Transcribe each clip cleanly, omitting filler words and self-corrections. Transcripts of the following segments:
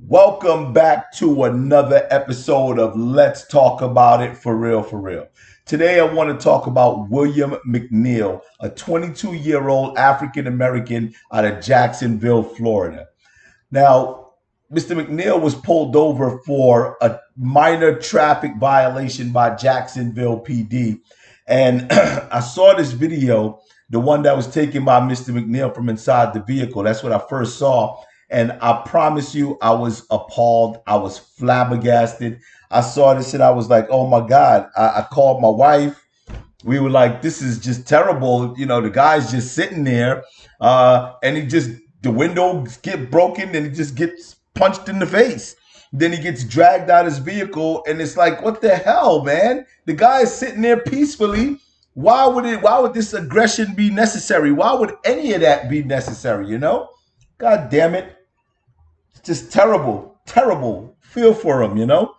Welcome back to another episode of Let's Talk About It for real, for real. Today I want to talk about William Mcneil, a 22-year-old African American out of Jacksonville, Florida. Now, Mr. Mcneil was pulled over for a minor traffic violation by Jacksonville PD. And I saw this video, the one that was taken by Mr. Mcneil from inside the vehicle. That's what I first saw. And I promise you, I was appalled. I was flabbergasted. I saw this and I was like, oh my God. I called my wife. We were like, this is just terrible. You know, the guy's just sitting there and the window get broken and he just gets punched in the face. Then he gets dragged out of his vehicle and it's like, what the hell, man? The guy is sitting there peacefully. Why would this aggression be necessary? Why would any of that be necessary, you know? God damn it. It's just terrible, terrible. Feel for him, you know?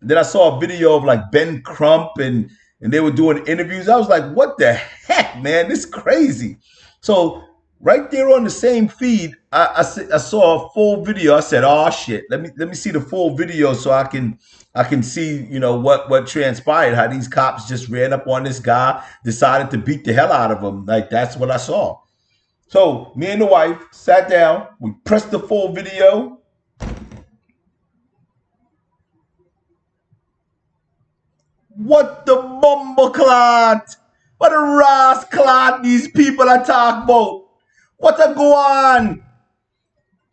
Then I saw a video of like Ben Crump and they were doing interviews. I was like, what the heck, man? This is crazy. So right there on the same feed, I saw a full video. I said, oh shit, let me see the full video so I can see, you know, what transpired, how these cops just ran up on this guy, decided to beat the hell out of him. Like that's what I saw. So me and the wife sat down, we pressed the full video. What the bumbleclot? What a rascalot these people are talking about? What a go on?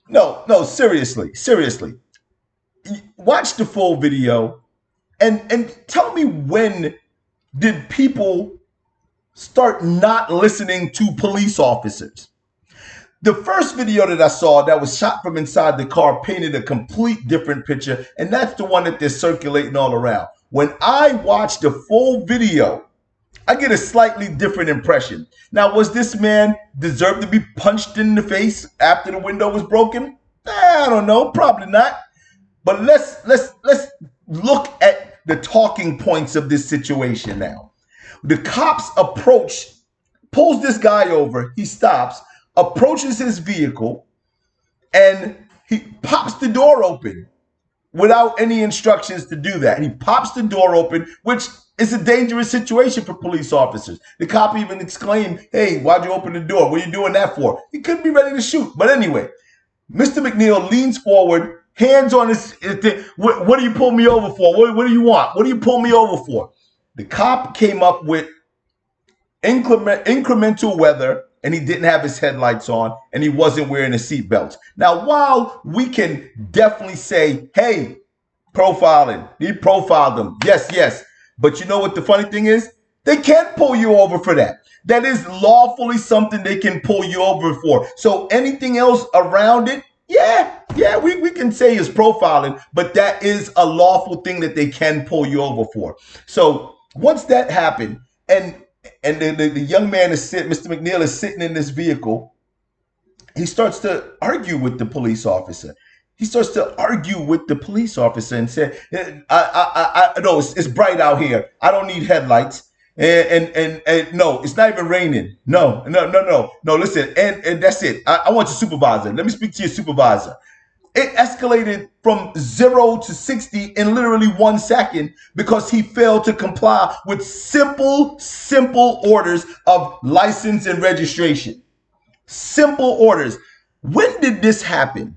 No, seriously. Watch the full video and tell me, when did people start not listening to police officers? The first video that I saw that was shot from inside the car painted a complete different picture, and that's the one that they're circulating all around. When I watch the full video, I get a slightly different impression. Now, was this man deserved to be punched in the face after the window was broken? I don't know, probably not. But let's look at the talking points of this situation now. The cops pulls this guy over, he stops, approaches his vehicle, and he pops the door open without any instructions to do that. He pops the door open, which is a dangerous situation for police officers. The cop even exclaimed, hey, why'd you open the door? What are you doing that for? He could be ready to shoot. But anyway, Mr. Mcneil leans forward, hands on his thing. What do you pull me over for? What do you want? What do you pull me over for? The cop came up with incremental weather, and he didn't have his headlights on, and he wasn't wearing a seatbelt. Now, while we can definitely say, hey, profiling, he profiled him. Yes. But you know what the funny thing is? They can't pull you over for that. That is lawfully something they can pull you over for. So anything else around it, we can say is profiling, but that is a lawful thing that they can pull you over for. So once that happened, and the young man Mr. Mcneil is sitting in this vehicle, he starts to argue with the police officer. He starts to argue with the police officer and say, I no, it's bright out here. I don't need headlights. And no, it's not even raining. No, listen, and that's it. I want your supervisor. Let me speak to your supervisor. It escalated from 0 to 60 in literally 1 second because he failed to comply with simple orders of license and registration. Simple orders. When did this happen?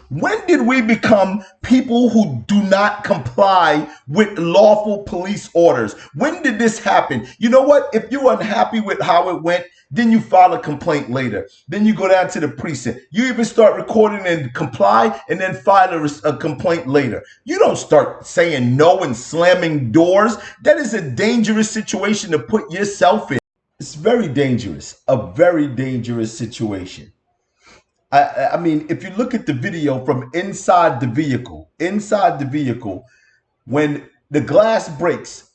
When did we become people who do not comply with lawful police orders? When did this happen? You know what? If you're unhappy with how it went, then you file a complaint later. Then you go down to the precinct. You even start recording and comply and then file a complaint later. You don't start saying no and slamming doors. That is a dangerous situation to put yourself in. It's very dangerous, a very dangerous situation. I mean, if you look at the video from inside the vehicle, when the glass breaks,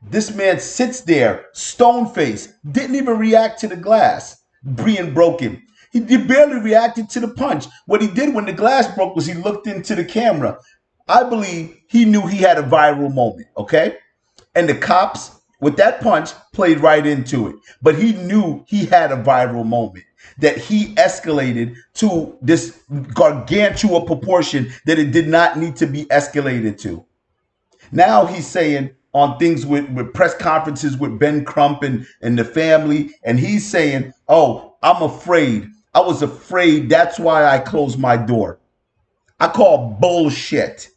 this man sits there, stone faced, didn't even react to the glass being broken. He barely reacted to the punch. What he did when the glass broke was he looked into the camera. I believe he knew he had a viral moment, okay? And the cops, with that punch, played right into it. But he knew he had a viral moment. that he escalated to this gargantuan proportion that it did not need to be escalated to. Now he's saying on things with press conferences with Ben Crump and the family, and he's saying, oh, I'm afraid. I was afraid. That's why I closed my door. I call bullshit.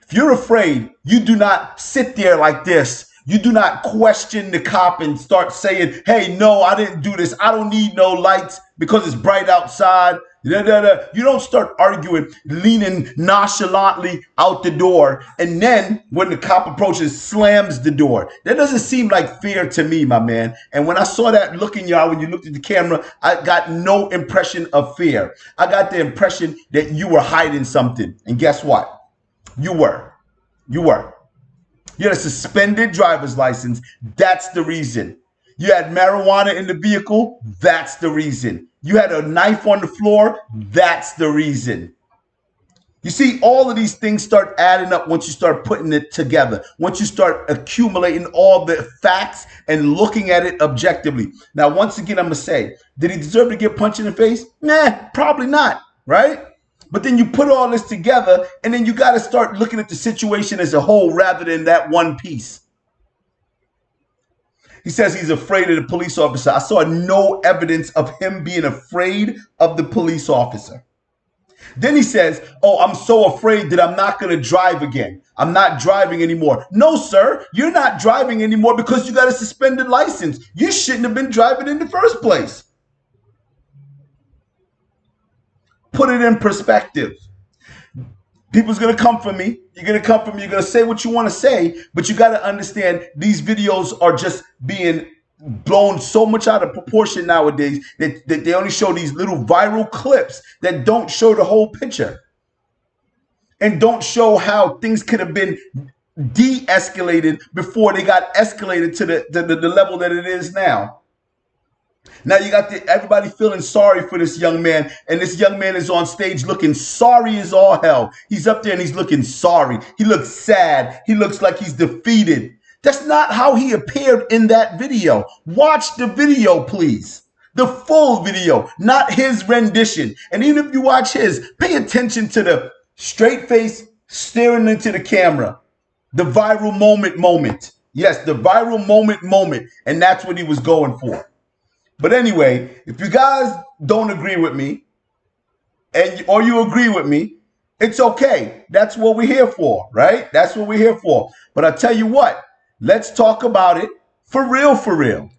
If you're afraid, you do not sit there like this. You do not question the cop and start saying, hey, no, I didn't do this. I don't need no lights because it's bright outside. You don't start arguing, leaning nonchalantly out the door. And then when the cop approaches, slams the door. That doesn't seem like fear to me, my man. And when I saw that look in your eye, when you looked at the camera, I got no impression of fear. I got the impression that you were hiding something. And guess what? You were. You had a suspended driver's license. That's the reason. You had marijuana in the vehicle. That's the reason. You had a knife on the floor. That's the reason. You see, all of these things start adding up once you start putting it together. Once you start accumulating all the facts and looking at it objectively. Now, once again, I'm going to say, did he deserve to get punched in the face? Nah, probably not, right? But then you put all this together, and then you got to start looking at the situation as a whole rather than that one piece. He says he's afraid of the police officer. I saw no evidence of him being afraid of the police officer. Then he says, oh, I'm so afraid that I'm not going to drive again. I'm not driving anymore. No, sir, you're not driving anymore because you got a suspended license. You shouldn't have been driving in the first place. Put it in perspective. People's going to come for me. You're going to come for me. You're going to say what you want to say, but you got to understand these videos are just being blown so much out of proportion nowadays that they only show these little viral clips that don't show the whole picture and don't show how things could have been de-escalated before they got escalated to the level that it is now. Now you got everybody feeling sorry for this young man, and this young man is on stage looking sorry as all hell. He's up there and he's looking sorry. He looks sad. He looks like he's defeated. That's not how he appeared in that video. Watch the video, please. The full video, not his rendition. And even if you watch his, pay attention to the straight face staring into the camera. The viral moment. Yes, the viral moment. And that's what he was going for. But anyway, if you guys don't agree with me, or you agree with me, it's okay. That's what we're here for, right? That's what we're here for. But I tell you what, let's talk about it for real, for real.